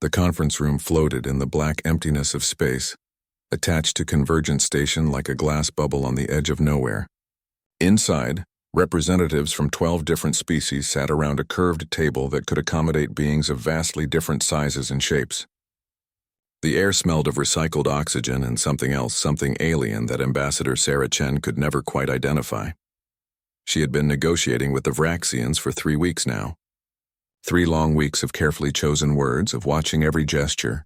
The conference room floated in the black emptiness of space, attached to Convergence Station like a glass bubble on the edge of nowhere. Inside, representatives from 12 different species sat around a curved table that could accommodate beings of vastly different sizes and shapes. The air smelled of recycled oxygen and something else, something alien that Ambassador Sarah Chen could never quite identify. She had been negotiating with the Vraxians for 3 weeks now. 3 long weeks of carefully chosen words, of watching every gesture,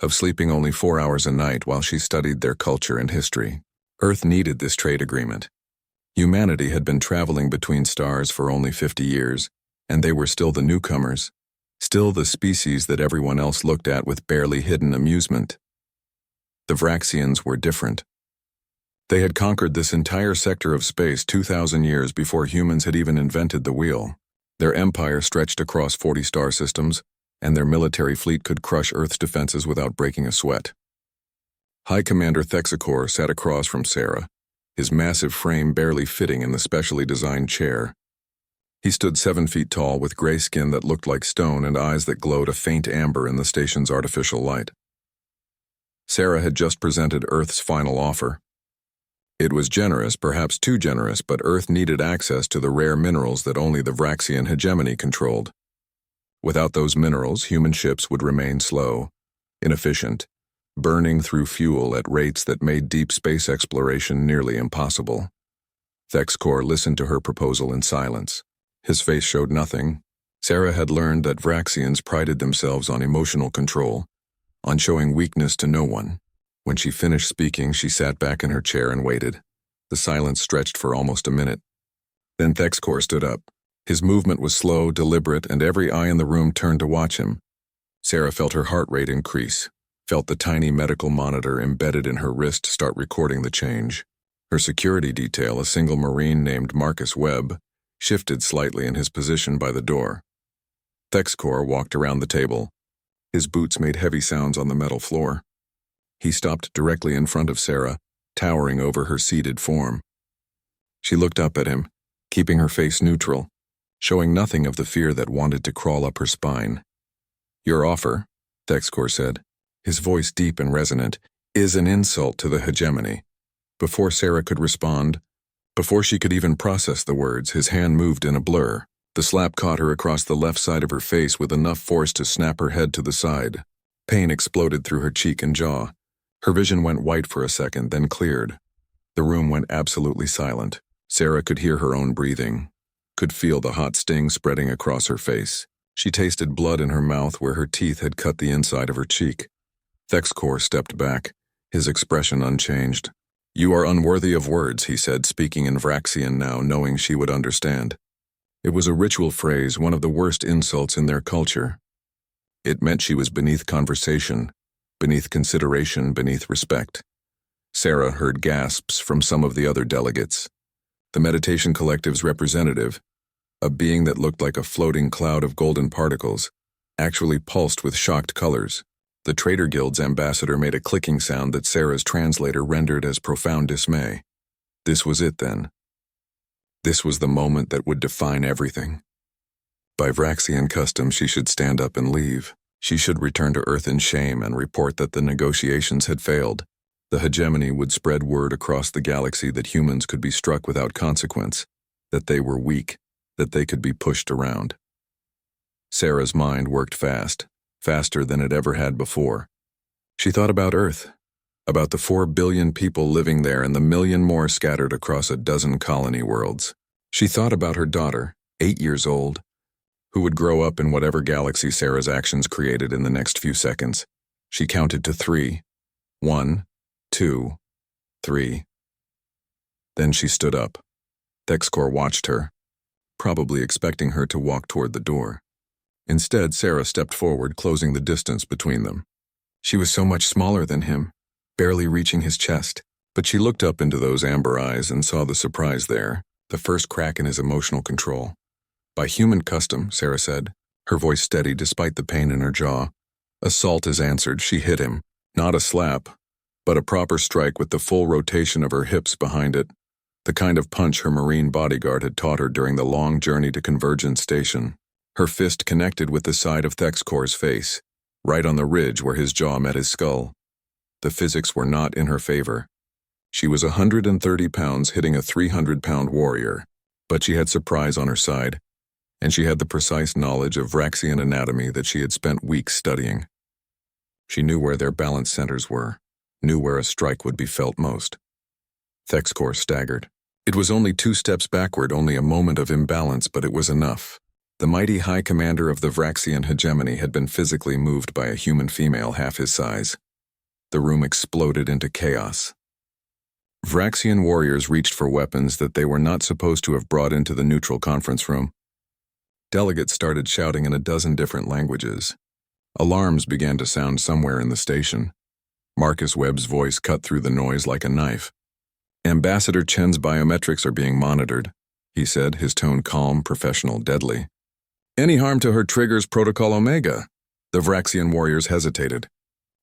of sleeping only 4 hours a night while she studied their culture and history. Earth needed this trade agreement. Humanity had been traveling between stars for only 50 years, and they were still the newcomers, still the species that everyone else looked at with barely hidden amusement. The Vraxians were different. They had conquered this entire sector of space 2,000 years before humans had even invented the wheel. Their empire stretched across 40 star systems, and their military fleet could crush Earth's defenses without breaking a sweat. High Commander Thexacor sat across from Sarah, his massive frame barely fitting in the specially designed chair. He stood 7 feet tall with gray skin that looked like stone and eyes that glowed a faint amber in the station's artificial light. Sarah had just presented Earth's final offer. It was generous, perhaps too generous, but Earth needed access to the rare minerals that only the Vraxian hegemony controlled. Without those minerals, human ships would remain slow, inefficient, burning through fuel at rates that made deep space exploration nearly impossible. Thexacor listened to her proposal in silence. His face showed nothing. Sarah had learned that Vraxians prided themselves on emotional control, on showing weakness to no one. When she finished speaking, she sat back in her chair and waited. The silence stretched for almost a minute. Then Thexacor stood up. His movement was slow, deliberate, and every eye in the room turned to watch him. Sarah felt her heart rate increase, felt the tiny medical monitor embedded in her wrist start recording the change. Her security detail, a single Marine named Marcus Webb, shifted slightly in his position by the door. Thexacor walked around the table. His boots made heavy sounds on the metal floor. He stopped directly in front of Sarah, towering over her seated form. She looked up at him, keeping her face neutral, showing nothing of the fear that wanted to crawl up her spine. "Your offer," Thexacor said, his voice deep and resonant, "is an insult to the hegemony." Before Sarah could respond, before she could even process the words, his hand moved in a blur. The slap caught her across the left side of her face with enough force to snap her head to the side. Pain exploded through her cheek and jaw. Her vision went white for a second, then cleared. The room went absolutely silent. Sarah could hear her own breathing, could feel the hot sting spreading across her face. She tasted blood in her mouth where her teeth had cut the inside of her cheek. Thexacor stepped back, his expression unchanged. "You are unworthy of words," he said, speaking in Vraxian now, knowing she would understand. It was a ritual phrase, one of the worst insults in their culture. It meant she was beneath conversation, beneath consideration, beneath respect. Sarah heard gasps from some of the other delegates. The Meditation Collective's representative, a being that looked like a floating cloud of golden particles, actually pulsed with shocked colors. The Trader Guild's ambassador made a clicking sound that Sarah's translator rendered as profound dismay. This was it then. This was the moment that would define everything. By Vraxian custom, she should stand up and leave. She should return to Earth in shame and report that the negotiations had failed. The hegemony would spread word across the galaxy that humans could be struck without consequence, that they were weak, that they could be pushed around. Sarah's mind worked fast, faster than it ever had before. She thought about Earth, about the 4 billion people living there and the million more scattered across a dozen colony worlds. She thought about her daughter, 8 years old, who would grow up in whatever galaxy Sarah's actions created in the next few seconds. She counted to 3. 1, 2, 3. Then she stood up. Thexacor watched her, probably expecting her to walk toward the door. Instead, Sarah stepped forward, closing the distance between them. She was so much smaller than him, barely reaching his chest, but she looked up into those amber eyes and saw the surprise there, the first crack in his emotional control. "By human custom," Sarah said, her voice steady despite the pain in her jaw. "Assault is answered," she hit him. Not a slap, but a proper strike with the full rotation of her hips behind it, the kind of punch her Marine bodyguard had taught her during the long journey to Convergence Station. Her fist connected with the side of Thexacor's face, right on the ridge where his jaw met his skull. The physics were not in her favor. She was 130 pounds hitting a 300-pound warrior, but she had surprise on her side, and she had the precise knowledge of Vraxian anatomy that she had spent weeks studying. She knew where their balance centers were, knew where a strike would be felt most. Thexcor staggered. It was only 2 steps backward, only a moment of imbalance, but it was enough. The mighty High Commander of the Vraxian hegemony had been physically moved by a human female half his size. The room exploded into chaos. Vraxian warriors reached for weapons that they were not supposed to have brought into the neutral conference room. Delegates started shouting in a dozen different languages. Alarms began to sound somewhere in the station. Marcus Webb's voice cut through the noise like a knife. "Ambassador Chen's biometrics are being monitored," he said, his tone calm, professional, deadly. "Any harm to her triggers Protocol Omega." The Vraxian warriors hesitated.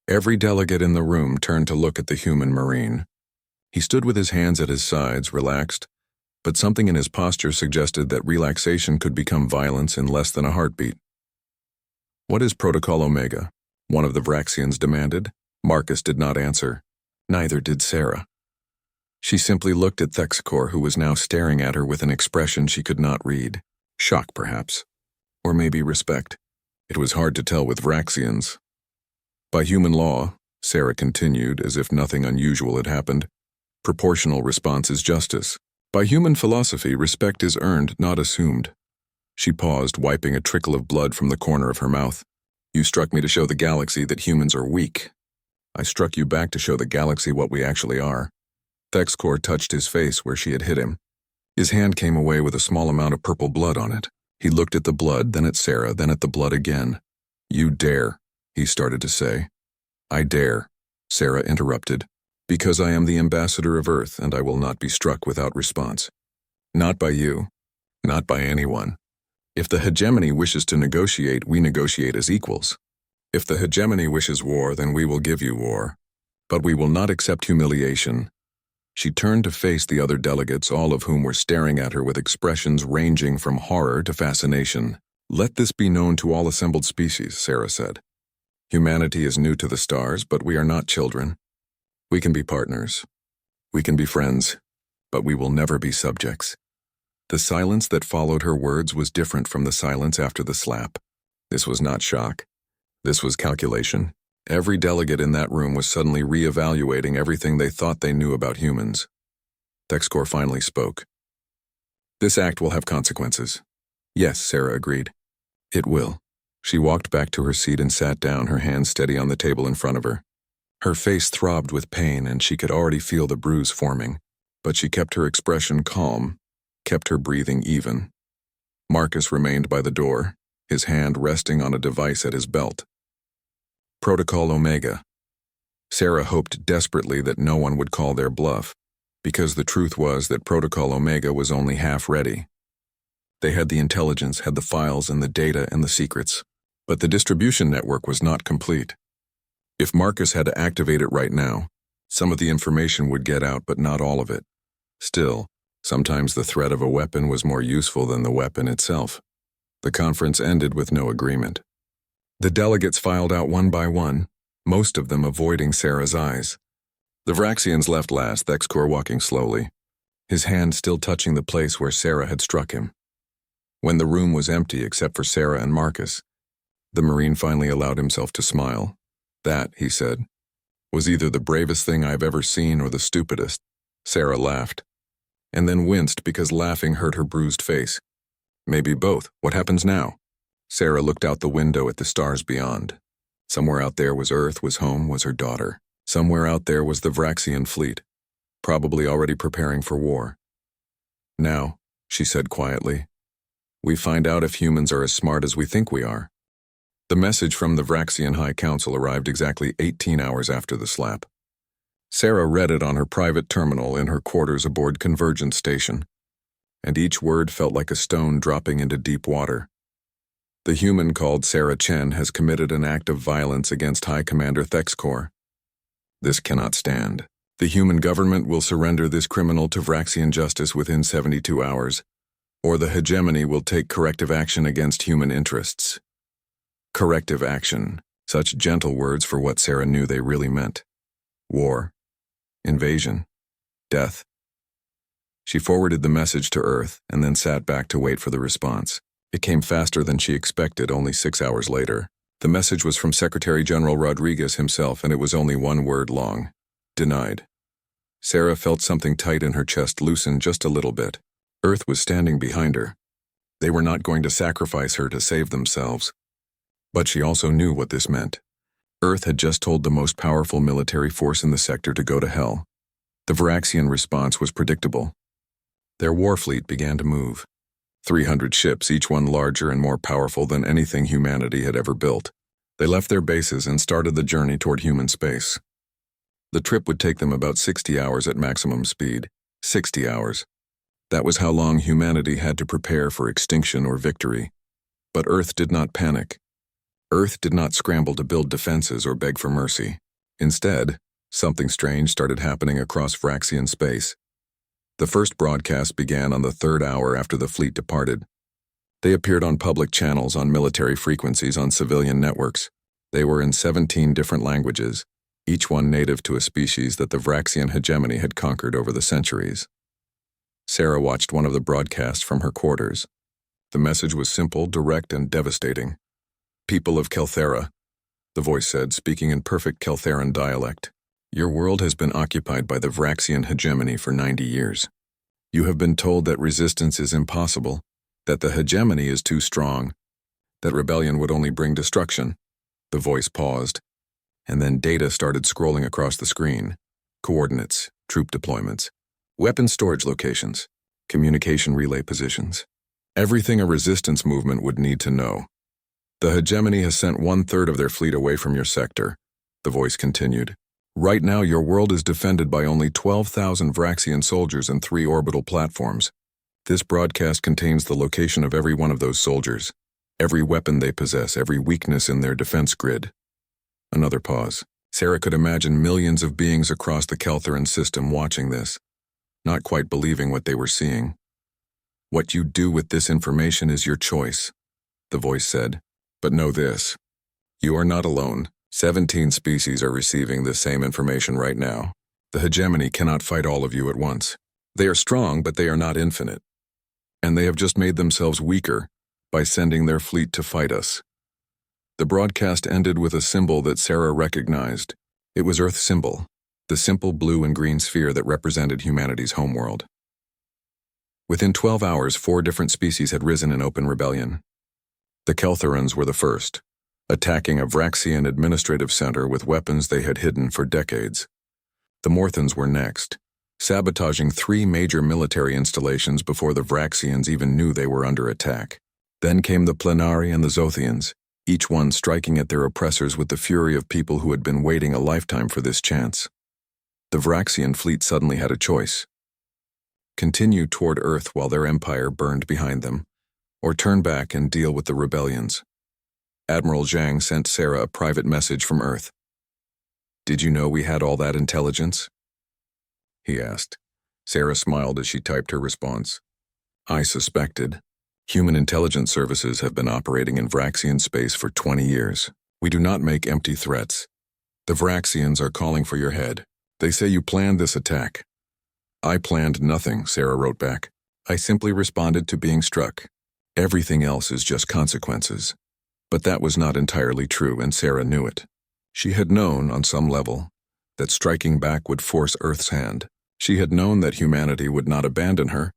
Every delegate in the room turned to look at the human Marine. He stood with his hands at his sides, relaxed, but something in his posture suggested that relaxation could become violence in less than a heartbeat. "What is Protocol Omega?" one of the Vraxians demanded. Marcus did not answer. Neither did Sarah. She simply looked at Thexcor, who was now staring at her with an expression she could not read. Shock, perhaps. Or maybe respect. It was hard to tell with Vraxians. "By human law," Sarah continued, as if nothing unusual had happened, "proportional response is justice. By human philosophy, respect is earned, not assumed." She paused, wiping a trickle of blood from the corner of her mouth. "You struck me to show the galaxy that humans are weak. I struck you back to show the galaxy what we actually are." Thexcor touched his face where she had hit him. His hand came away with a small amount of purple blood on it. He looked at the blood, then at Sarah, then at the blood again. "You dare," he started to say. "I dare," Sarah interrupted, "because I am the ambassador of Earth and I will not be struck without response. Not by you, not by anyone. If the hegemony wishes to negotiate, we negotiate as equals. If the hegemony wishes war, then we will give you war. But we will not accept humiliation." She turned to face the other delegates, all of whom were staring at her with expressions ranging from horror to fascination. "Let this be known to all assembled species," Sarah said. "Humanity is new to the stars, but we are not children. We can be partners. We can be friends, but we will never be subjects." The silence that followed her words was different from the silence after the slap. This was not shock. This was calculation. Every delegate in that room was suddenly re-evaluating everything they thought they knew about humans. Thexcor finally spoke. "This act will have consequences." "Yes," Sarah agreed. "It will." She walked back to her seat and sat down, her hands steady on the table in front of her. Her face throbbed with pain, and she could already feel the bruise forming, but she kept her expression calm, kept her breathing even. Marcus remained by the door, his hand resting on a device at his belt. Protocol Omega. Sarah hoped desperately that no one would call their bluff, because the truth was that Protocol Omega was only half ready. They had the intelligence, had the files and the data and the secrets, but the distribution network was not complete. If Marcus had to activate it right now, some of the information would get out, but not all of it. Still, sometimes the threat of a weapon was more useful than the weapon itself. The conference ended with no agreement. The delegates filed out one by one, most of them avoiding Sarah's eyes. The Vraxians left last, Thexcor walking slowly, his hand still touching the place where Sarah had struck him. When the room was empty except for Sarah and Marcus, the Marine finally allowed himself to smile. "That," he said, "was either the bravest thing I've ever seen or the stupidest." Sarah laughed, and then winced because laughing hurt her bruised face. "Maybe both. What happens now?" Sarah looked out the window at the stars beyond. Somewhere out there was Earth, was home, was her daughter. Somewhere out there was the Vraxian fleet, probably already preparing for war. "Now," she said quietly, "we find out if humans are as smart as we think we are." The message from the Vraxian High Council arrived exactly 18 hours after the slap. Sarah read it on her private terminal in her quarters aboard Convergence Station, and each word felt like a stone dropping into deep water. The human called Sarah Chen has committed an act of violence against High Commander Thexcor. This cannot stand. The human government will surrender this criminal to Vraxian justice within 72 hours, or the hegemony will take corrective action against human interests. Corrective action, Such gentle words for what Sarah knew they really meant. War. Invasion. Death. She forwarded the message to Earth and then sat back to wait for the response. It came faster than she expected only 6 hours later. The message was from Secretary General Rodriguez himself, and it was only one word long. Denied. Sarah felt something tight in her chest loosen just a little bit. Earth was standing behind her. They were not going to sacrifice her to save themselves. But she also knew what this meant. Earth had just told the most powerful military force in the sector to go to hell. The Varaxian response was predictable. Their war fleet began to move. 300 ships, each one larger and more powerful than anything humanity had ever built. They left their bases and started the journey toward human space. The trip would take them about 60 hours at maximum speed. 60 hours. That was how long humanity had to prepare for extinction or victory. But Earth did not panic. Earth did not scramble to build defenses or beg for mercy. Instead, something strange started happening across Varaxian space. The first broadcast began on the 3rd hour after the fleet departed. They appeared on public channels, on military frequencies, on civilian networks. They were in 17 different languages, each one native to a species that the Varaxian hegemony had conquered over the centuries. Sarah watched one of the broadcasts from her quarters. The message was simple, direct, and devastating. "People of Kelthera," the voice said, speaking in perfect Keltheran dialect. "Your world has been occupied by the Varaxian hegemony for 90 years. You have been told that resistance is impossible, that the hegemony is too strong, that rebellion would only bring destruction." The voice paused, and then data started scrolling across the screen. Coordinates, troop deployments, weapon storage locations, communication relay positions. Everything a resistance movement would need to know. "The hegemony has sent 1/3 of their fleet away from your sector," the voice continued. "Right now, your world is defended by only 12,000 Varaxian soldiers and 3 orbital platforms. This broadcast contains the location of every one of those soldiers, every weapon they possess, every weakness in their defense grid." Another pause. Sarah could imagine millions of beings across the Keltheran system watching this, not quite believing what they were seeing. "What you do with this information is your choice," the voice said. "But know this. You are not alone. 17 species are receiving the same information right now. The hegemony cannot fight all of you at once. They are strong, but they are not infinite. And they have just made themselves weaker by sending their fleet to fight us." The broadcast ended with a symbol that Sarah recognized. It was Earth's symbol, the simple blue and green sphere that represented humanity's homeworld. Within 12 hours, 4 different species had risen in open rebellion. The Keltherans were the first, attacking a Varaxian administrative center with weapons they had hidden for decades. The Morthans were next, sabotaging 3 major military installations before the Varaxians even knew they were under attack. Then came the Plenari and the Zothians, each one striking at their oppressors with the fury of people who had been waiting a lifetime for this chance. The Varaxian fleet suddenly had a choice. Continue toward Earth while their empire burned behind them, or turn back and deal with the rebellions. Admiral Zhang sent Sarah a private message from Earth. "Did you know we had all that intelligence?" he asked. Sarah smiled as she typed her response. "I suspected. Human intelligence services have been operating in Varaxian space for 20 years. We do not make empty threats. The Varaxians are calling for your head. They say you planned this attack." "I planned nothing," Sarah wrote back. "I simply responded to being struck. Everything else is just consequences." But that was not entirely true, and Sarah knew it. She had known, on some level, that striking back would force Earth's hand. She had known that humanity would not abandon her,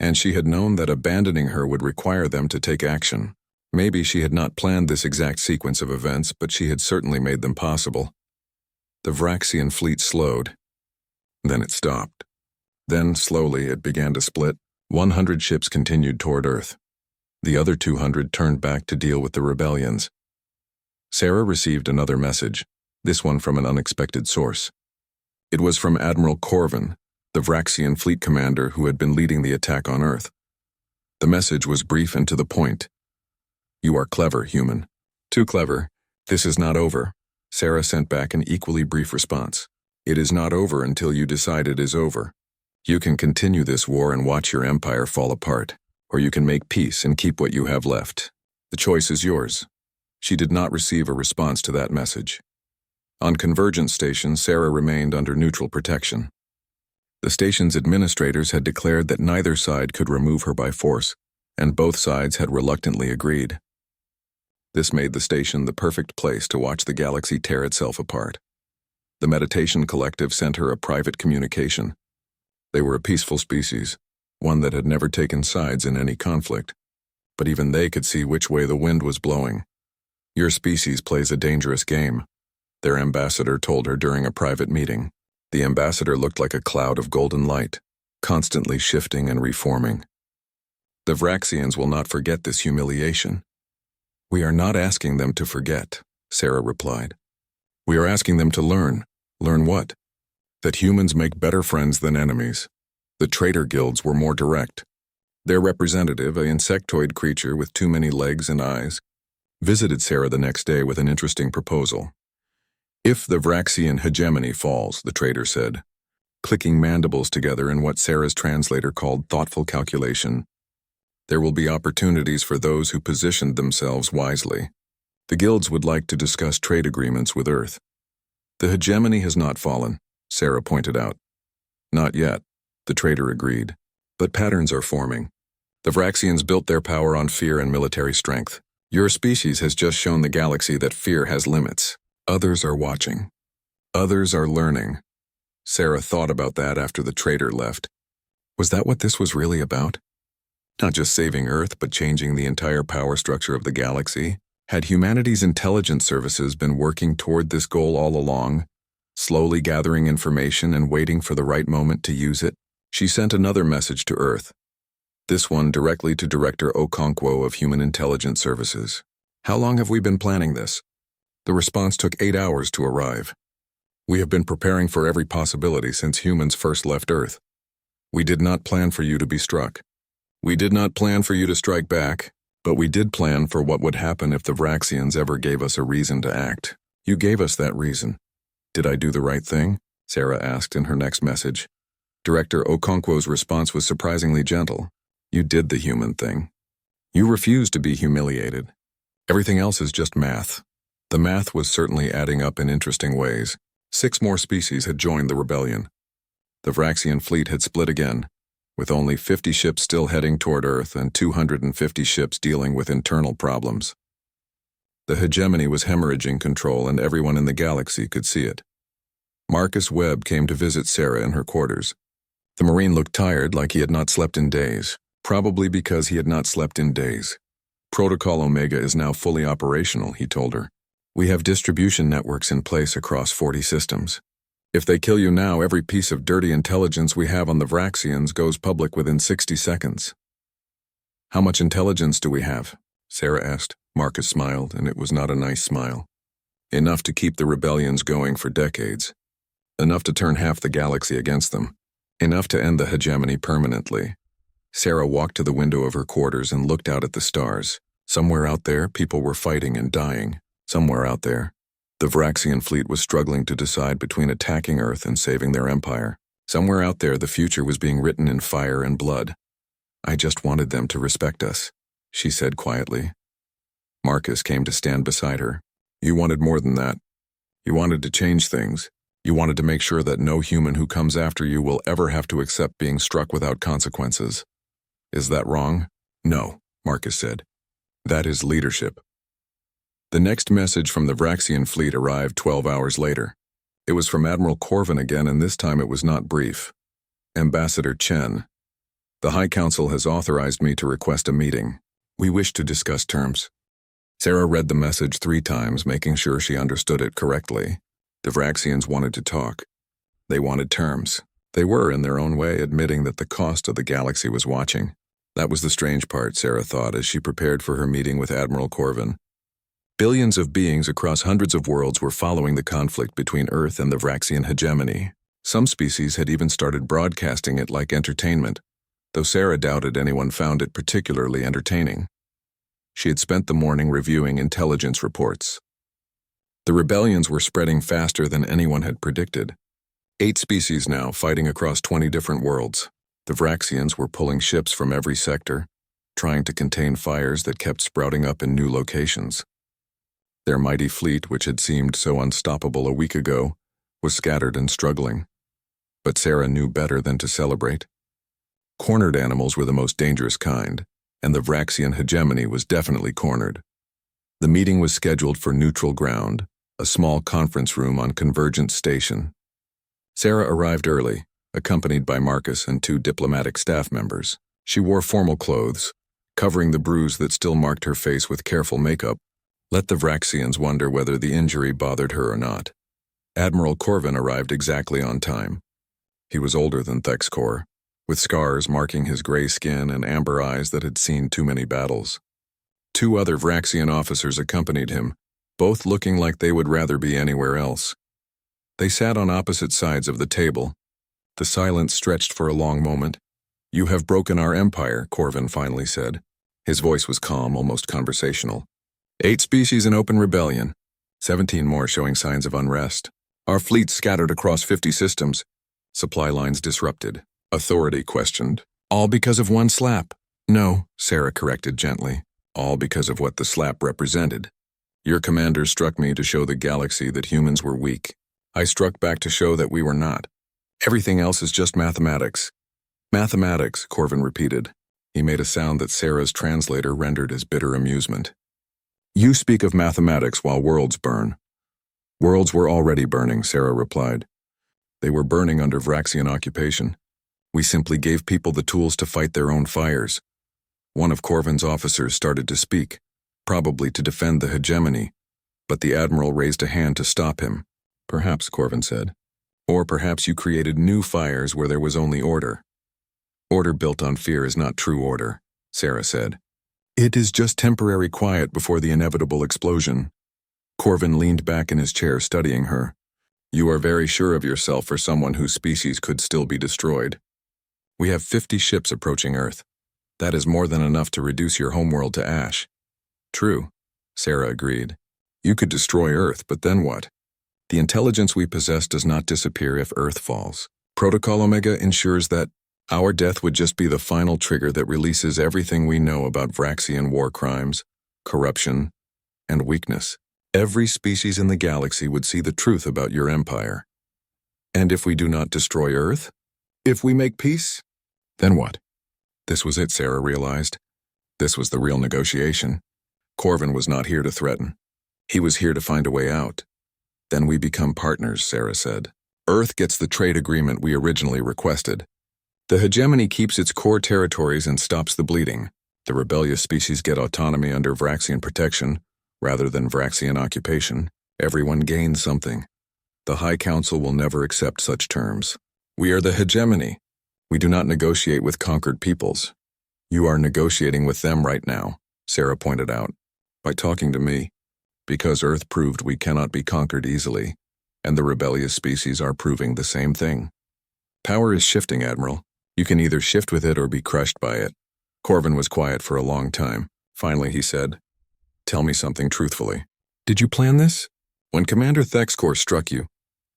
and she had known that abandoning her would require them to take action. Maybe she had not planned this exact sequence of events, but she had certainly made them possible. The Varaxian fleet slowed. Then it stopped. Then, slowly, it began to split. 100 ships continued toward Earth. The other 200 turned back to deal with the rebellions. Sarah received another message, this one from an unexpected source. It was from Admiral Corvin, the Varaxian fleet commander who had been leading the attack on Earth. The message was brief and to the point. "You are clever, human. Too clever. This is not over." Sarah sent back an equally brief response. "It is not over until you decide it is over. You can continue this war and watch your empire fall apart, or you can make peace and keep what you have left. The choice is yours." She did not receive a response to that message. On Convergence Station, Sarah remained under neutral protection. The station's administrators had declared that neither side could remove her by force, and both sides had reluctantly agreed. This made the station the perfect place to watch the galaxy tear itself apart. The Meditation Collective sent her a private communication. They were a peaceful species, one that had never taken sides in any conflict, but even they could see which way the wind was blowing. "Your species plays a dangerous game," their ambassador told her during a private meeting. The ambassador looked like a cloud of golden light, constantly shifting and reforming. "The Vraxians will not forget this humiliation." "We are not asking them to forget," Sarah replied. "We are asking them to learn." "Learn what?" "That humans make better friends than enemies." The traitor guilds were more direct. Their representative, an insectoid creature with too many legs and eyes, visited Sarah the next day with an interesting proposal. "If the Vraxian hegemony falls," the traitor said, clicking mandibles together in what Sarah's translator called thoughtful calculation, "there will be opportunities for those who positioned themselves wisely. The guilds would like to discuss trade agreements with Earth." "The hegemony has not fallen," Sarah pointed out. "Not yet," the traitor agreed, "but patterns are forming. The Vraxians built their power on fear and military strength. Your species has just shown the galaxy that fear has limits. Others are watching. Others are learning." Sarah thought about that after the traitor left. Was that what this was really about? Not just saving Earth, but changing the entire power structure of the galaxy? Had humanity's intelligence services been working toward this goal all along, slowly gathering information and waiting for the right moment to use it? She sent another message to Earth, this one directly to Director Okonkwo of Human Intelligence Services. "How long have we been planning this?" The response took 8 hours to arrive. "We have been preparing for every possibility since humans first left Earth. We did not plan for you to be struck. We did not plan for you to strike back, but we did plan for what would happen if the Vraxians ever gave us a reason to act. You gave us that reason. Did I do the right thing?" Sarah asked in her next message. Director Okonkwo's response was surprisingly gentle. "You did the human thing. You refused to be humiliated. Everything else is just math." The math was certainly adding up in interesting ways. 6 more species had joined the rebellion. The Vraxian fleet had split again, with only 50 ships still heading toward Earth and 250 ships dealing with internal problems. The hegemony was hemorrhaging control, and everyone in the galaxy could see it. Marcus Webb came to visit Sarah in her quarters. The Marine looked tired, like he had not slept in days, probably because he had not slept in days. "Protocol Omega is now fully operational," he told her. "We have distribution networks in place across 40 systems. If they kill you now, every piece of dirty intelligence we have on the Vraxians goes public within 60 seconds. "How much intelligence do we have?" Sarah asked. Marcus smiled, and it was not a nice smile. "Enough to keep the rebellions going for decades. Enough to turn half the galaxy against them. Enough to end the hegemony permanently." Sarah walked to the window of her quarters and looked out at the stars. Somewhere out there, people were fighting and dying. Somewhere out there, the Vraxian fleet was struggling to decide between attacking Earth and saving their empire. Somewhere out there, the future was being written in fire and blood. "I just wanted them to respect us," she said quietly. Marcus came to stand beside her. "You wanted more than that. You wanted to change things. You wanted to make sure that no human who comes after you will ever have to accept being struck without consequences. Is that wrong?" "No," Marcus said. "That is leadership." The next message from the Vraxian fleet arrived 12 hours later. It was from Admiral Corvin again, and this time it was not brief. "Ambassador Chen, the High Council has authorized me to request a meeting. We wish to discuss terms." Sarah read the message 3 times, making sure she understood it correctly. The Vraxians wanted to talk. They wanted terms. They were, in their own way, admitting that the cost of the galaxy was watching. That was the strange part, Sarah thought, as she prepared for her meeting with Admiral Corvin. Billions of beings across hundreds of worlds were following the conflict between Earth and the Vraxian hegemony. Some species had even started broadcasting it like entertainment, though Sarah doubted anyone found it particularly entertaining. She had spent the morning reviewing intelligence reports. The rebellions were spreading faster than anyone had predicted. 8 species now, fighting across 20 different worlds. The Vraxians were pulling ships from every sector, trying to contain fires that kept sprouting up in new locations. Their mighty fleet, which had seemed so unstoppable a week ago, was scattered and struggling. But Sarah knew better than to celebrate. Cornered animals were the most dangerous kind, and the Vraxian hegemony was definitely cornered. The meeting was scheduled for neutral ground, a small conference room on Convergence Station. Sarah arrived early, accompanied by Marcus and 2 diplomatic staff members. She wore formal clothes, covering the bruise that still marked her face with careful makeup. Let the Vraxians wonder whether the injury bothered her or not. Admiral Corvin arrived exactly on time. He was older than Thexcor, with scars marking his gray skin and amber eyes that had seen too many battles. 2 other Vraxian officers accompanied him, both looking like they would rather be anywhere else. They sat on opposite sides of the table. The silence stretched for a long moment. "You have broken our empire," Corvin finally said. His voice was calm, almost conversational. 8 species in open rebellion, 17 more showing signs of unrest. Our fleet scattered across 50 systems. Supply lines disrupted. Authority questioned. All because of one slap. No, Sarah corrected gently. All because of what the slap represented. Your commanders struck me to show the galaxy that humans were weak. I struck back to show that we were not. Everything else is just mathematics. Mathematics, Corvin repeated. He made a sound that Sarah's translator rendered as bitter amusement. You speak of mathematics while worlds burn. Worlds were already burning, Sarah replied. They were burning under Vraxian occupation. We simply gave people the tools to fight their own fires. One of Corvin's officers started to speak, probably to defend the hegemony, but the admiral raised a hand to stop him. Perhaps, Corvin said. Or perhaps you created new fires where there was only order. Order built on fear is not true order, Sarah said. It is just temporary quiet before the inevitable explosion. Corvin leaned back in his chair, studying her. You are very sure of yourself for someone whose species could still be destroyed. We have 50 ships approaching Earth. That is more than enough to reduce your homeworld to ash. True, Sarah agreed. You could destroy Earth, but then what? The intelligence we possess does not disappear if Earth falls. Protocol Omega ensures that our death would just be the final trigger that releases everything we know about Vraxian war crimes, corruption, and weakness. Every species in the galaxy would see the truth about your empire. And if we do not destroy Earth? If we make peace? Then what? This was it, Sarah realized. This was the real negotiation. Corvin was not here to threaten. He was here to find a way out. Then we become partners, Sarah said. Earth gets the trade agreement we originally requested. The hegemony keeps its core territories and stops the bleeding. The rebellious species get autonomy under Vraxian protection, rather than Vraxian occupation. Everyone gains something. The High Council will never accept such terms. We are the hegemony. We do not negotiate with conquered peoples. You are negotiating with them right now, Sarah pointed out, by talking to me, because Earth proved we cannot be conquered easily, and the rebellious species are proving the same thing. Power is shifting, Admiral. You can either shift with it or be crushed by it. Corvin was quiet for a long time. Finally, he said, Tell me something truthfully. Did you plan this? When Commander Thexcor struck you,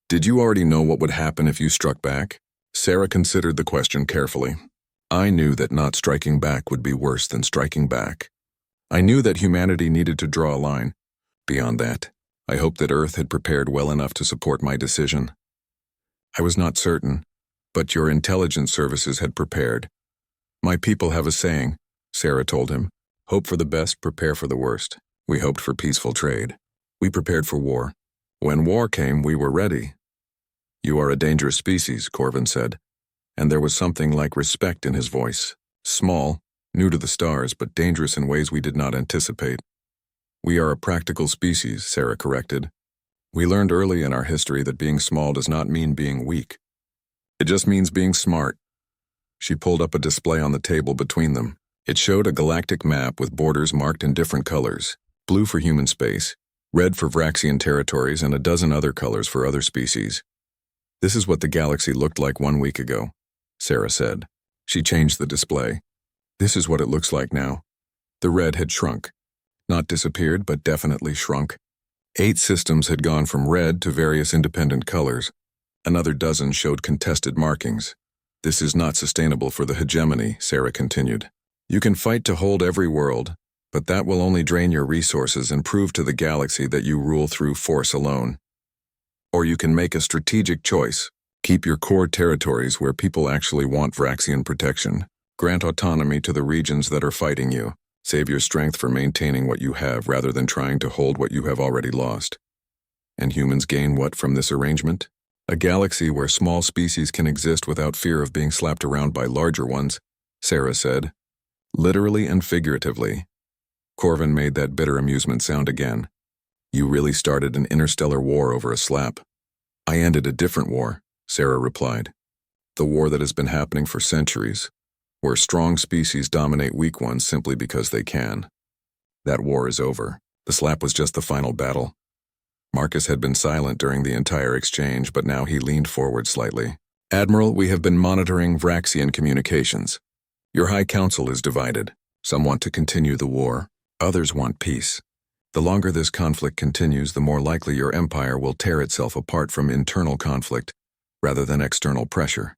did you already know what would happen if you struck back? Sarah considered the question carefully. I knew that not striking back would be worse than striking back. I knew that humanity needed to draw a line. Beyond that, I hoped that Earth had prepared well enough to support my decision. I was not certain, but your intelligence services had prepared. My people have a saying, Sarah told him. Hope for the best, prepare for the worst. We hoped for peaceful trade. We prepared for war. When war came, we were ready. You are a dangerous species, Corvin said, and there was something like respect in his voice. Small, new to the stars, but dangerous in ways we did not anticipate. We are a practical species, Sarah corrected. We learned early in our history that being small does not mean being weak. It just means being smart. She pulled up a display on the table between them. It showed a galactic map with borders marked in different colors, blue for human space, red for Vraxian territories, and a dozen other colors for other species. This is what the galaxy looked like 1 week ago, Sarah said. She changed the display. This is what it looks like now. The red had shrunk. Not disappeared, but definitely shrunk. 8 systems had gone from red to various independent colors. Another dozen showed contested markings. This is not sustainable for the hegemony, Sarah continued. You can fight to hold every world, But that will only drain your resources and prove to the galaxy that you rule through force alone. Or you can make a strategic choice. Keep your core territories where people actually want Vraxian protection. Grant autonomy to the regions that are fighting you. Save your strength for maintaining what you have rather than trying to hold what you have already lost. And humans gain what from this arrangement? A galaxy where small species can exist without fear of being slapped around by larger ones, Sarah said. Literally and figuratively. Corvin made that bitter amusement sound again. You really started an interstellar war over a slap. I ended a different war, Sarah replied. The war that has been happening for centuries, where strong species dominate weak ones simply because they can. That war is over. The slap was just the final battle. Marcus had been silent during the entire exchange, but now he leaned forward slightly. Admiral, we have been monitoring Vraxian communications. Your High Council is divided. Some want to continue the war. Others want peace. The longer this conflict continues, the more likely your empire will tear itself apart from internal conflict rather than external pressure.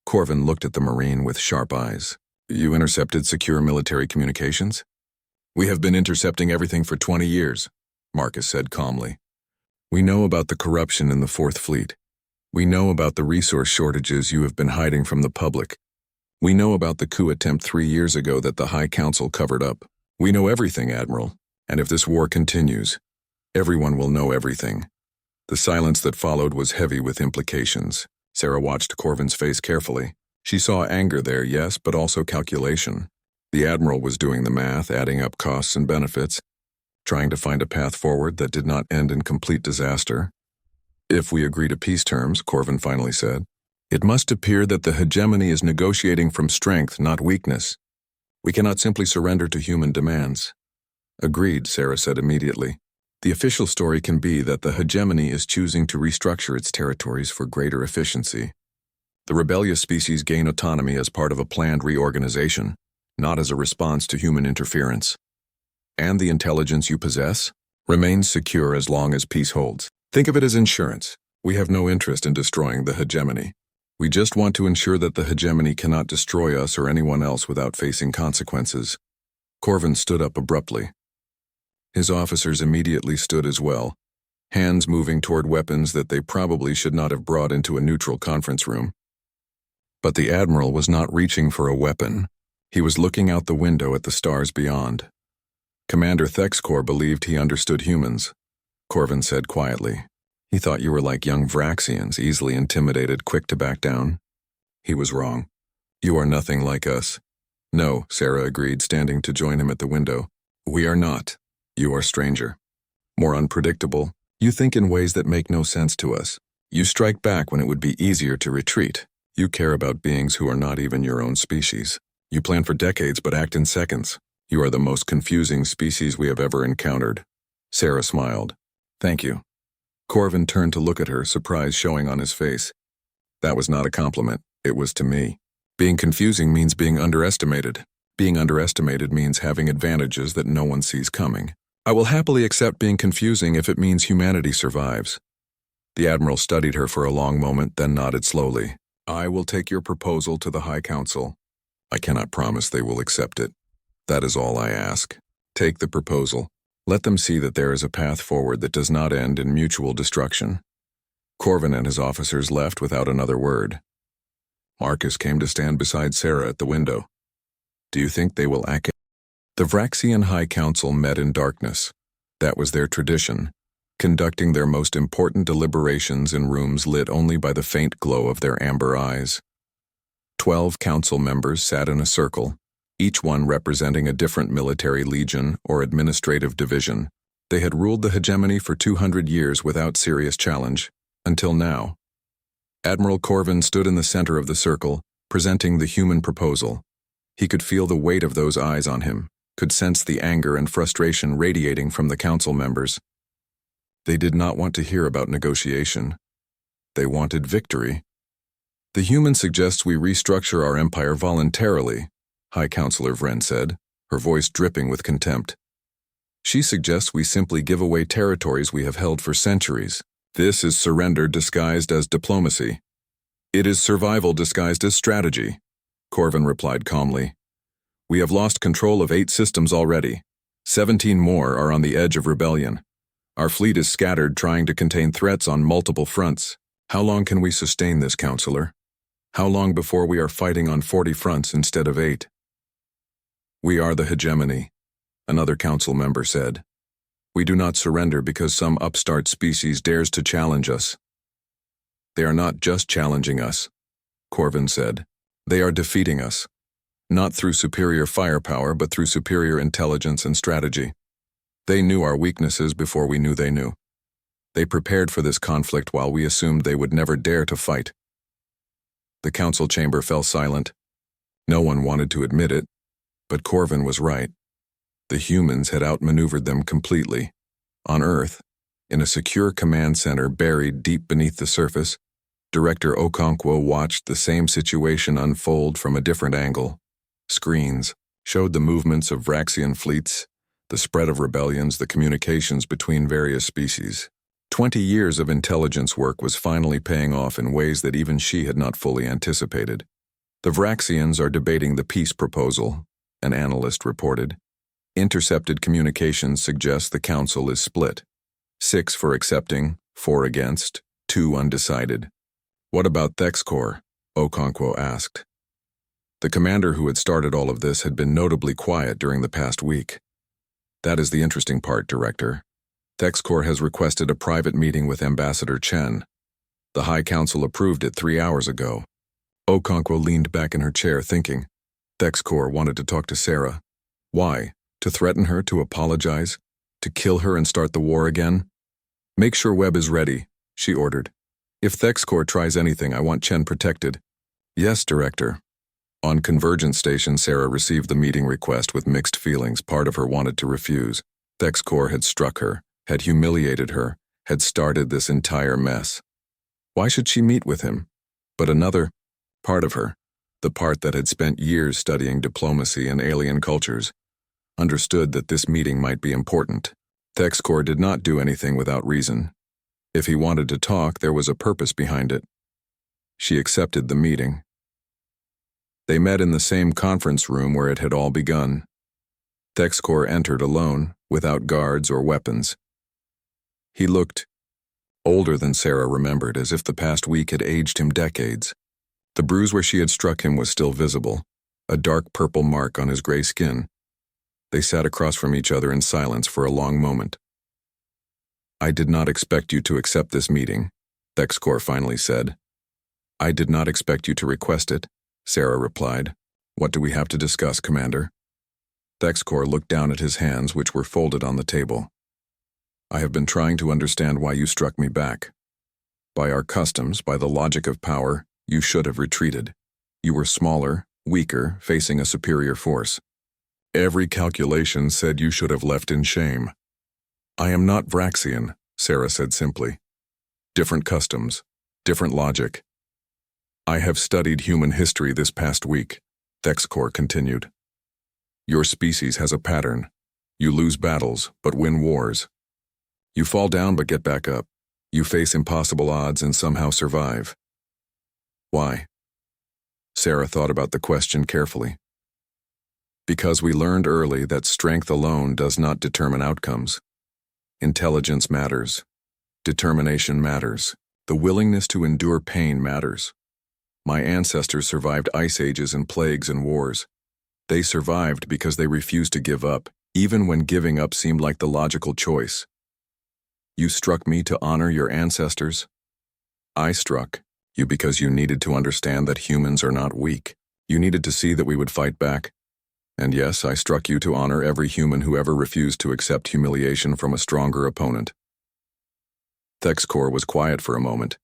Corvin looked at the Marine with sharp eyes. You intercepted secure military communications? We have been intercepting everything for 20 years, Marcus said calmly. We know about the corruption in the Fourth Fleet. We know about the resource shortages you have been hiding from the public. We know about the coup attempt 3 years ago that the High Council covered up. We know everything, Admiral, and if this war continues, everyone will know everything. The silence that followed was heavy with implications. Sarah watched Corvin's face carefully. She saw anger there, yes, but also calculation. The Admiral was doing the math, adding up costs and benefits, trying to find a path forward that did not end in complete disaster. If we agree to peace terms, Corvin finally said, it must appear that the hegemony is negotiating from strength, not weakness. We cannot simply surrender to human demands. Agreed, Sarah said immediately. The official story can be that the hegemony is choosing to restructure its territories for greater efficiency. The rebellious species gain autonomy as part of a planned reorganization, not as a response to human interference. And the intelligence you possess remains secure as long as peace holds. Think of it as insurance. We have no interest in destroying the hegemony. We just want to ensure that the hegemony cannot destroy us or anyone else without facing consequences. Corvin stood up abruptly. His officers immediately stood as well, hands moving toward weapons that they probably should not have brought into a neutral conference room. But the Admiral was not reaching for a weapon. He was looking out the window at the stars beyond. Commander Thexcor believed he understood humans, Corvin said quietly. He thought you were like young Vraxians, easily intimidated, quick to back down. He was wrong. You are nothing like us. No, Sarah agreed, standing to join him at the window. We are not. You are stranger. More unpredictable. You think in ways that make no sense to us. You strike back when it would be easier to retreat. You care about beings who are not even your own species. You plan for decades but act in seconds. You are the most confusing species we have ever encountered. Sarah smiled. Thank you. Corvin turned to look at her, surprise showing on his face. That was not a compliment. It was to me. Being confusing means being underestimated. Being underestimated means having advantages that no one sees coming. I will happily accept being confusing if it means humanity survives. The Admiral studied her for a long moment, then nodded slowly. I will take your proposal to the High Council. I cannot promise they will accept it. That is all I ask. Take the proposal. Let them see that there is a path forward that does not end in mutual destruction. Corvin and his officers left without another word. Marcus came to stand beside Sarah at the window. Do you think they will act? The Vraxian High Council met in darkness. That was their tradition, conducting their most important deliberations in rooms lit only by the faint glow of their amber eyes. 12 council members sat in a circle, each one representing a different military legion or administrative division. They had ruled the hegemony for 200 years without serious challenge, until now. Admiral Corvin stood in the center of the circle, presenting the human proposal. He could feel the weight of those eyes on him, could sense the anger and frustration radiating from the council members. They did not want to hear about negotiation. They wanted victory. The human suggests we restructure our empire voluntarily, High Counselor Vren said, her voice dripping with contempt. She suggests we simply give away territories we have held for centuries. This is surrender disguised as diplomacy. It is survival disguised as strategy, Corvin replied calmly. We have lost control of 8 systems already. 17 more are on the edge of rebellion. Our fleet is scattered trying to contain threats on multiple fronts. How long can we sustain this, Counselor? How long before we are fighting on 40 fronts instead of 8? We are the hegemony, another council member said. We do not surrender because some upstart species dares to challenge us. They are not just challenging us, Corvin said. They are defeating us. Not through superior firepower, but through superior intelligence and strategy. They knew our weaknesses before we knew they knew. They prepared for this conflict while we assumed they would never dare to fight. The council chamber fell silent. No one wanted to admit it, but Corvin was right. The humans had outmaneuvered them completely. On Earth, in a secure command center buried deep beneath the surface, Director Okonkwo watched the same situation unfold from a different angle. Screens showed the movements of Vraxian fleets, the spread of rebellions, the communications between various species. 20 years of intelligence work was finally paying off in ways that even she had not fully anticipated. The Vraxians are debating the peace proposal, an analyst reported. Intercepted communications suggest the council is split. 6 for accepting, 4 against, 2 undecided. What about Thexcor? Okonkwo asked. The commander who had started all of this had been notably quiet during the past week. That is the interesting part, Director. Thexcor has requested a private meeting with Ambassador Chen. The High Council approved it 3 hours ago. Okonkwo leaned back in her chair thinking. Thexcor wanted to talk to Sarah. Why? To threaten her, to apologize? To kill her and start the war again? Make sure Webb is ready, she ordered. If Thexcor tries anything, I want Chen protected. Yes, Director. On Convergence Station, Sarah received the meeting request with mixed feelings. Part of her wanted to refuse. Thexcor had struck her, had humiliated her, had started this entire mess. Why should she meet with him? But another part of her, the part that had spent years studying diplomacy and alien cultures, understood that this meeting might be important. Thexcor did not do anything without reason. If he wanted to talk, there was a purpose behind it. She accepted the meeting. They met in the same conference room where it had all begun. Thexcor entered alone, without guards or weapons. He looked older than Sarah remembered, as if the past week had aged him decades. The bruise where she had struck him was still visible, a dark purple mark on his gray skin. They sat across from each other in silence for a long moment. I did not expect you to accept this meeting, Thexcor finally said. I did not expect you to request it, Sarah replied. What do we have to discuss, Commander? Thexcor looked down at his hands, which were folded on the table. I have been trying to understand why you struck me back. By our customs, by the logic of power, you should have retreated. You were smaller, weaker, facing a superior force. Every calculation said you should have left in shame. I am not Vraxian, Sarah said simply. Different customs, different logic. I have studied human history this past week, Thexcor continued. Your species has a pattern. You lose battles, but win wars. You fall down but get back up. You face impossible odds and somehow survive. Why? Sarah thought about the question carefully. Because we learned early that strength alone does not determine outcomes. Intelligence matters. Determination matters. The willingness to endure pain matters. My ancestors survived ice ages and plagues and wars. They survived because they refused to give up, even when giving up seemed like the logical choice. You struck me to honor your ancestors. I struck you because you needed to understand that humans are not weak. You needed to see that we would fight back. And yes, I struck you to honor every human who ever refused to accept humiliation from a stronger opponent. Thexcor was quiet for a moment.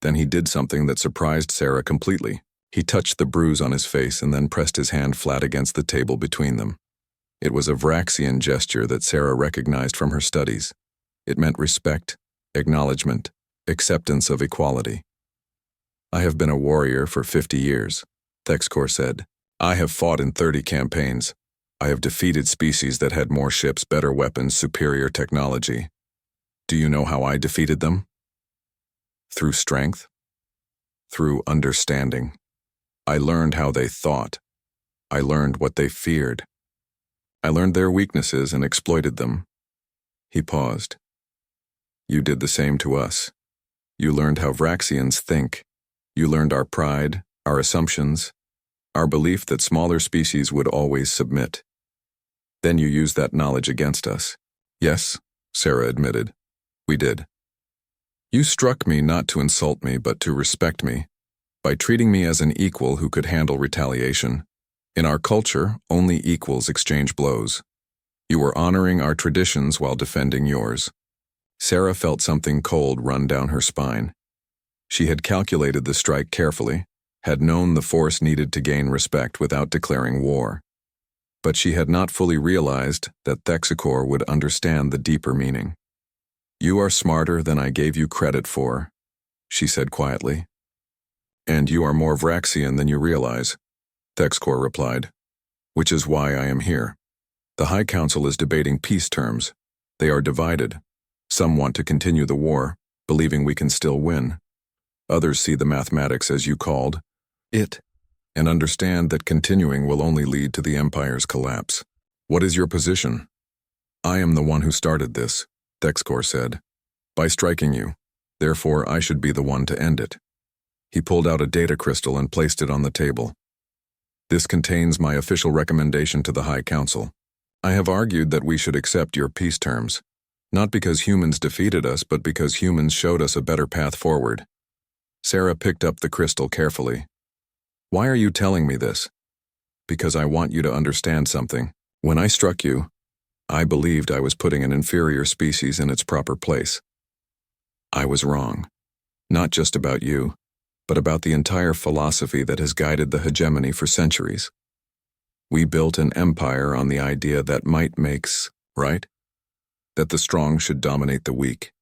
Then he did something that surprised Sarah completely. He touched the bruise on his face and then pressed his hand flat against the table between them. It was a Vraxian gesture that Sarah recognized from her studies. It meant respect, acknowledgement, acceptance of equality. I have been a warrior for 50 years, Thexcor said. I have fought in 30 campaigns. I have defeated species that had more ships, better weapons, superior technology. Do you know how I defeated them? Through strength. Through understanding. I learned how they thought. I learned what they feared. I learned their weaknesses and exploited them. He paused. You did the same to us. You learned how Vraxians think. You learned our pride, our assumptions, our belief that smaller species would always submit. Then you used that knowledge against us. Yes, Sarah admitted. We did. You struck me not to insult me, but to respect me, by treating me as an equal who could handle retaliation. In our culture, only equals exchange blows. You were honoring our traditions while defending yours. Sarah felt something cold run down her spine. She had calculated the strike carefully, had known the force needed to gain respect without declaring war. But she had not fully realized that Thexicor would understand the deeper meaning. You are smarter than I gave you credit for, she said quietly. And you are more Vraxian than you realize, Thexicor replied, which is why I am here. The High Council is debating peace terms. They are divided. Some want to continue the war, believing we can still win. Others see the mathematics as you called it, and understand that continuing will only lead to the Empire's collapse. What is your position? I am the one who started this, Thexicor said, by striking you. Therefore, I should be the one to end it. He pulled out a data crystal and placed it on the table. This contains my official recommendation to the High Council. I have argued that we should accept your peace terms, not because humans defeated us, but because humans showed us a better path forward. Sarah picked up the crystal carefully. Why are you telling me this? Because I want you to understand something. When I struck you, I believed I was putting an inferior species in its proper place. I was wrong. Not just about you, but about the entire philosophy that has guided the hegemony for centuries. We built an empire on the idea that might makes right, that the strong should dominate the weak,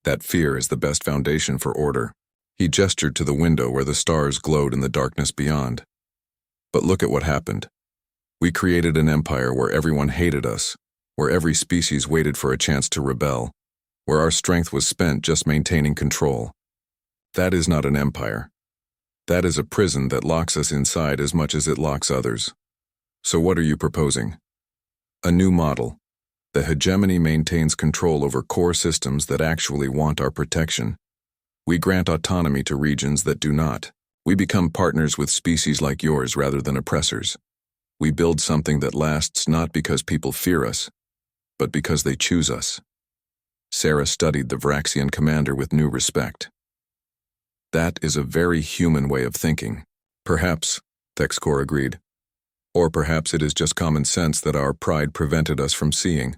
that fear is the best foundation for order. He gestured to the window where the stars glowed in the darkness beyond. But look at what happened. We created an empire where everyone hated us, where every species waited for a chance to rebel, where our strength was spent just maintaining control. That is not an empire. That is a prison that locks us inside as much as it locks others. So what are you proposing? A new model. The hegemony maintains control over core systems that actually want our protection. We grant autonomy to regions that do not. We become partners with species like yours rather than oppressors. We build something that lasts not because people fear us, but because they choose us. Sarah studied the Vraxian commander with new respect. That is a very human way of thinking. Perhaps, Thexicor agreed. Or perhaps it is just common sense that our pride prevented us from seeing.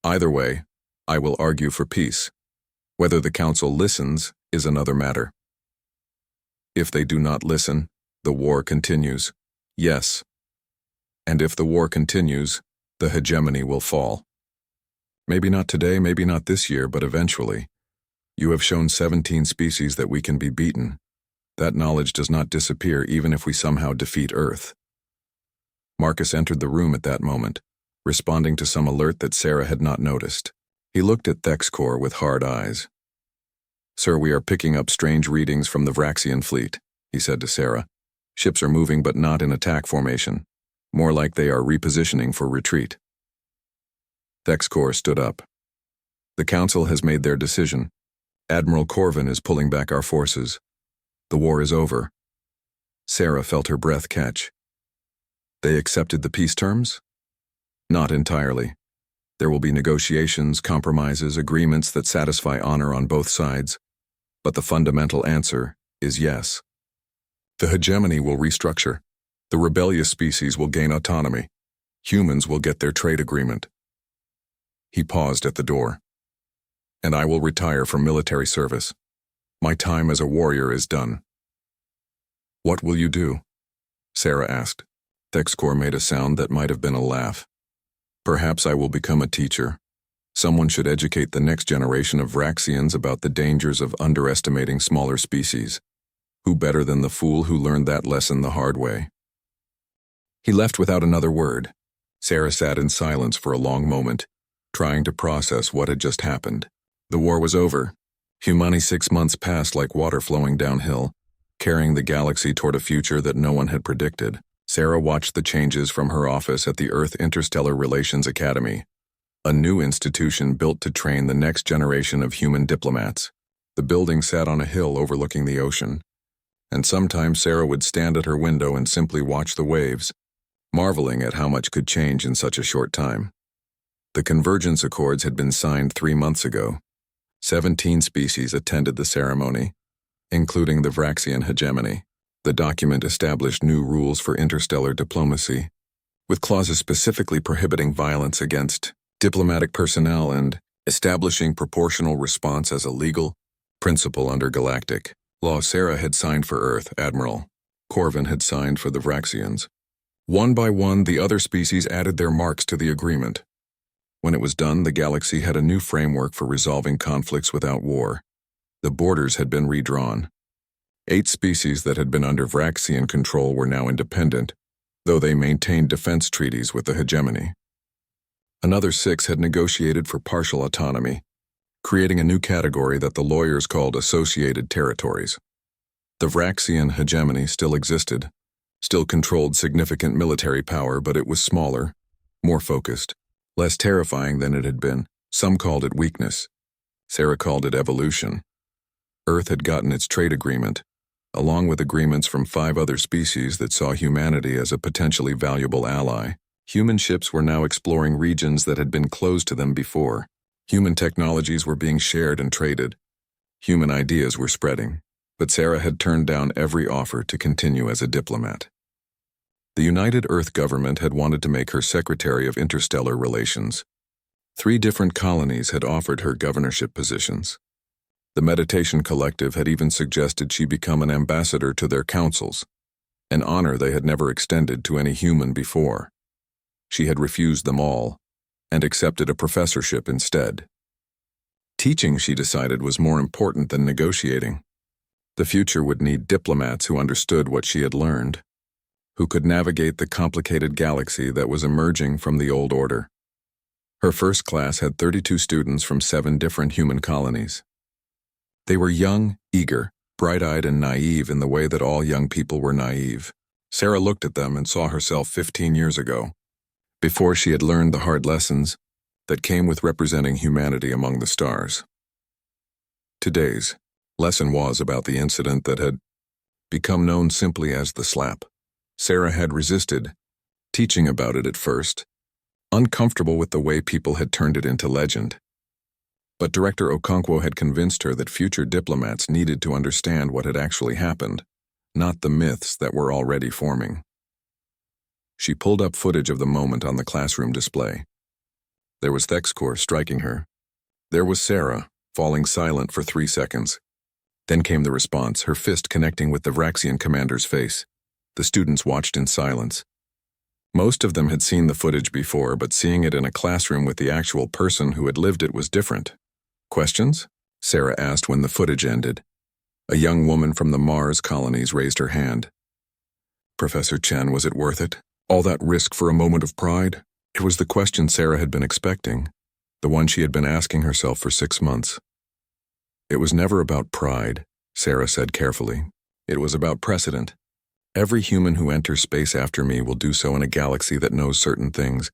Either way, I will argue for peace. Whether the Council listens is another matter. If they do not listen, the war continues. Yes. And if the war continues, the hegemony will fall. Maybe not today, maybe not this year, but eventually. You have shown 17 species that we can be beaten. That knowledge does not disappear even if we somehow defeat Earth. Marcus entered the room at that moment, responding to some alert that Sarah had not noticed. He looked at Thexicor with hard eyes. Sir, we are picking up strange readings from the Vraxian fleet, he said to Sarah. Ships are moving but not in attack formation. More like they are repositioning for retreat. Thexicor stood up. The Council has made their decision. Admiral Corvin is pulling back our forces. The war is over. Sarah felt her breath catch. They accepted the peace terms? Not entirely. There will be negotiations, compromises, agreements that satisfy honor on both sides. But the fundamental answer is yes. The hegemony will restructure. The rebellious species will gain autonomy. Humans will get their trade agreement. He paused at the door. And I will retire from military service. My time as a warrior is done. What will you do? Sarah asked. Thexicor made a sound that might have been a laugh. Perhaps I will become a teacher. Someone should educate the next generation of Vraxians about the dangers of underestimating smaller species. Who better than the fool who learned that lesson the hard way? He left without another word. Sarah sat in silence for a long moment, trying to process what had just happened. The war was over. Humanity 6 months passed like water flowing downhill, carrying the galaxy toward a future that no one had predicted. Sarah watched the changes from her office at the Earth Interstellar Relations Academy, a new institution built to train the next generation of human diplomats. The building sat on a hill overlooking the ocean, and sometimes Sarah would stand at her window and simply watch the waves, marveling at how much could change in such a short time. The Convergence Accords had been signed 3 months ago. 17 species attended the ceremony, including the Vraxian hegemony. The document established new rules for interstellar diplomacy, with clauses specifically prohibiting violence against diplomatic personnel and establishing proportional response as a legal principle under galactic law. Sarah had signed for Earth. Admiral Corvin had signed for the Vraxians. One by one, the other species added their marks to the agreement. When it was done, the galaxy had a new framework for resolving conflicts without war. The borders had been redrawn. 8 species that had been under Vraxian control were now independent, though they maintained defense treaties with the hegemony. Another 6 had negotiated for partial autonomy, creating a new category that the lawyers called associated territories. The Vraxian hegemony still existed, still controlled significant military power, but it was smaller, more focused, less terrifying than it had been. Some called it weakness. Sarah called it evolution. Earth had gotten its trade agreement, along with agreements from 5 other species that saw humanity as a potentially valuable ally. Human ships were now exploring regions that had been closed to them before. Human technologies were being shared and traded. Human ideas were spreading. But Sarah had turned down every offer to continue as a diplomat. The United Earth government had wanted to make her Secretary of Interstellar Relations. 3 different colonies had offered her governorship positions. The Meditation Collective had even suggested she become an ambassador to their councils, an honor they had never extended to any human before. She had refused them all, and accepted a professorship instead. Teaching, she decided, was more important than negotiating. The future would need diplomats who understood what she had learned, who could navigate the complicated galaxy that was emerging from the old order. Her first class had 32 students from 7 different human colonies. They were young, eager, bright-eyed, and naive in the way that all young people were naive. Sarah looked at them and saw herself 15 years ago, before she had learned the hard lessons that came with representing humanity among the stars. Today's lesson was about the incident that had become known simply as the slap. Sarah had resisted teaching about it at first, uncomfortable with the way people had turned it into legend. But Director Okonkwo had convinced her that future diplomats needed to understand what had actually happened, not the myths that were already forming. She pulled up footage of the moment on the classroom display. There was Thexcor striking her. There was Sarah, falling silent for 3 seconds. Then came the response, her fist connecting with the Vraxian commander's face. The students watched in silence. Most of them had seen the footage before, but seeing it in a classroom with the actual person who had lived it was different. Questions? Sarah asked when the footage ended. A young woman from the Mars colonies raised her hand. Professor Chen, was it worth it? All that risk for a moment of pride? It was the question Sarah had been expecting, the one she had been asking herself for 6 months. It was never about pride, Sarah said carefully. It was about precedent. Every human who enters space after me will do so in a galaxy that knows certain things.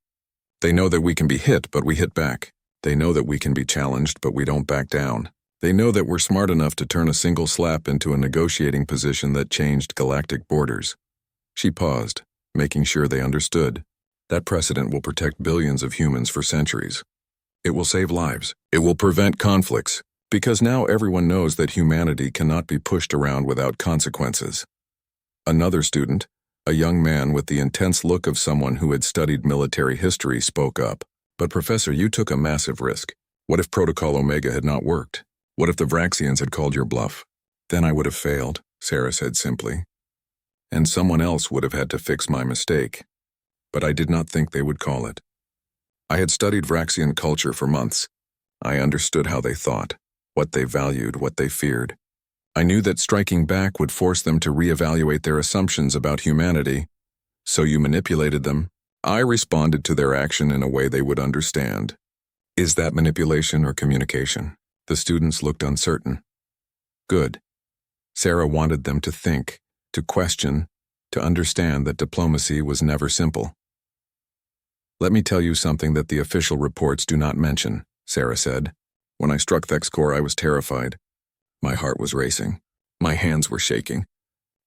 They know that we can be hit, but we hit back. They know that we can be challenged, but we don't back down. They know that we're smart enough to turn a single slap into a negotiating position that changed galactic borders. She paused, making sure they understood. That precedent will protect billions of humans for centuries. It will save lives. It will prevent conflicts, because now everyone knows that humanity cannot be pushed around without consequences. Another student, a young man with the intense look of someone who had studied military history, spoke up. But Professor, you took a massive risk. What if Protocol Omega had not worked? What if the Vraxians had called your bluff? Then I would have failed, Sarah said simply. And someone else would have had to fix my mistake. But I did not think they would call it. I had studied Vraxian culture for months. I understood how they thought, what they valued, what they feared. I knew that striking back would force them to reevaluate their assumptions about humanity. So you manipulated them. I responded to their action in a way they would understand. Is that manipulation or communication? The students looked uncertain. Good. Sarah wanted them to think, to question, to understand that diplomacy was never simple. "Let me tell you something that the official reports do not mention," Sarah said. "When I struck Thexcor, I was terrified. My heart was racing. My hands were shaking.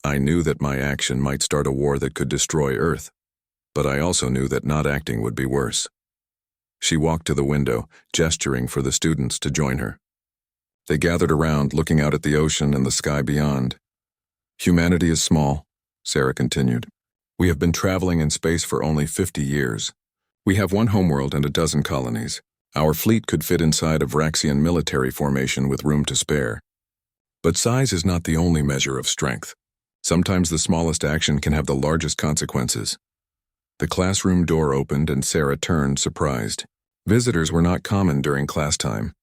I knew that my action might start a war that could destroy Earth, but I also knew that not acting would be worse." She walked to the window, gesturing for the students to join her. They gathered around, looking out at the ocean and the sky beyond. "Humanity is small," Sarah continued. "We have been traveling in space for only 50 years. We have one homeworld and a dozen colonies. Our fleet could fit inside a Vraxian military formation with room to spare. But size is not the only measure of strength. Sometimes the smallest action can have the largest consequences." The classroom door opened and Sarah turned, surprised. Visitors were not common during class time.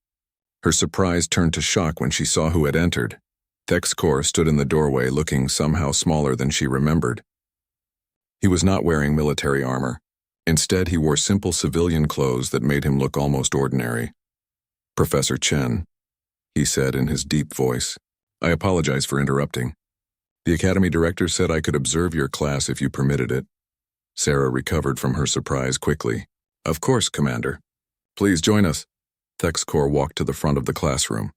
Her surprise turned to shock when she saw who had entered. Thexcor stood in the doorway, looking somehow smaller than she remembered. He was not wearing military armor. Instead, he wore simple civilian clothes that made him look almost ordinary. "Professor Chen," he said in his deep voice. "I apologize for interrupting. The academy director said I could observe your class if you permitted it." Sarah recovered from her surprise quickly. "Of course, Commander. Please join us." Thexcor walked to the front of the classroom.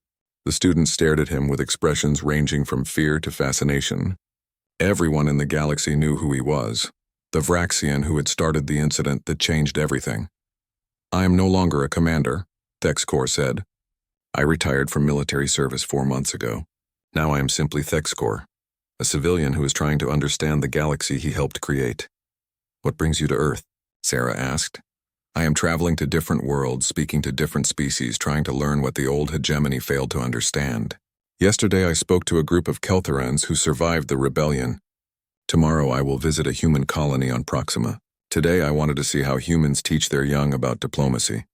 The students stared at him with expressions ranging from fear to fascination. Everyone in the galaxy knew who he was, the Vraxian who had started the incident that changed everything. "I am no longer a commander," Thexcor said. "I retired from military service 4 months ago. Now I am simply Thexcor, a civilian who is trying to understand the galaxy he helped create." "What brings you to Earth?" Sarah asked. "I am traveling to different worlds, speaking to different species, trying to learn what the old hegemony failed to understand. Yesterday I spoke to a group of Keltherans who survived the rebellion. Tomorrow I will visit a human colony on Proxima. Today I wanted to see how humans teach their young about diplomacy."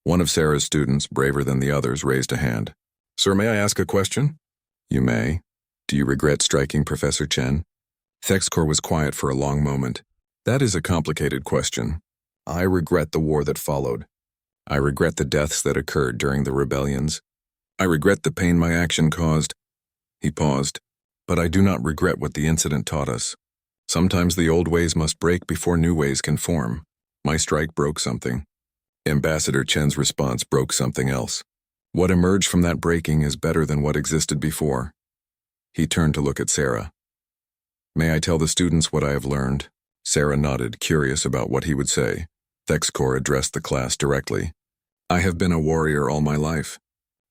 One of Sarah's students, braver than the others, raised a hand. "Sir, may I ask a question?" "You may. Do you regret striking Professor Chen?" Thexcor was quiet for a long moment. "That is a complicated question. I regret the war that followed. I regret the deaths that occurred during the rebellions. I regret the pain my action caused." He paused. "But I do not regret what the incident taught us. Sometimes the old ways must break before new ways can form. My strike broke something. Ambassador Chen's response broke something else. What emerged from that breaking is better than what existed before." He turned to look at Sarah. "May I tell the students what I have learned?" Sarah nodded, curious about what he would say. Thexcor addressed the class directly. "I have been a warrior all my life.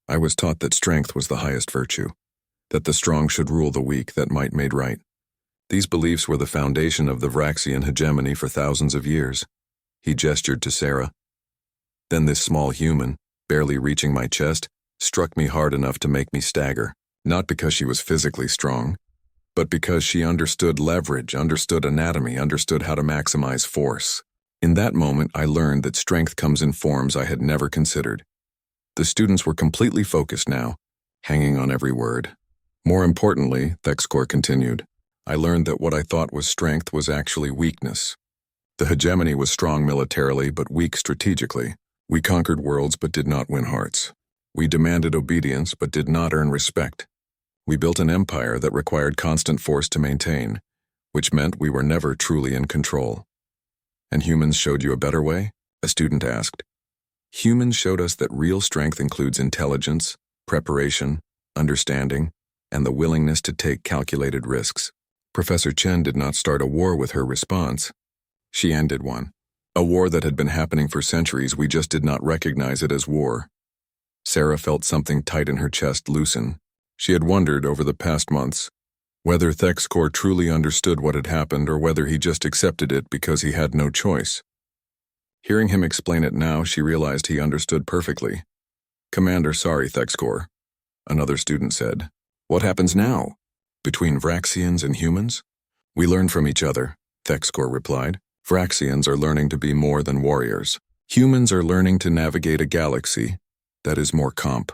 I was taught that strength was the highest virtue, that the strong should rule the weak, that might made right. These beliefs were the foundation of the Vraxian hegemony for thousands of years." He gestured to Sarah. "Then this small human, barely reaching my chest, struck me hard enough to make me stagger, not because she was physically strong, but because she understood leverage, understood anatomy, understood how to maximize force. In that moment, I learned that strength comes in forms I had never considered." The students were completely focused now, hanging on every word. "More importantly," Thexcor continued, "I learned that what I thought was strength was actually weakness. The hegemony was strong militarily, but weak strategically. We conquered worlds but did not win hearts. We demanded obedience but did not earn respect. We built an empire that required constant force to maintain, which meant we were never truly in control." "And humans showed you a better way?" a student asked. "Humans showed us that real strength includes intelligence, preparation, understanding, and the willingness to take calculated risks." Professor Chen did not start a war with her response. She ended one. A war that had been happening for centuries, we just did not recognize it as war. Sarah felt something tight in her chest loosen. She had wondered over the past months whether Thexcor truly understood what had happened or whether he just accepted it because he had no choice. Hearing him explain it now, she realized he understood perfectly. "Commander, sorry, Thexcor," another student said. "What happens now? Between Vraxians and humans?" "We learn from each other," Thexcor replied. "Vraxians are learning to be more than warriors. Humans are learning to navigate a galaxy that is more comp."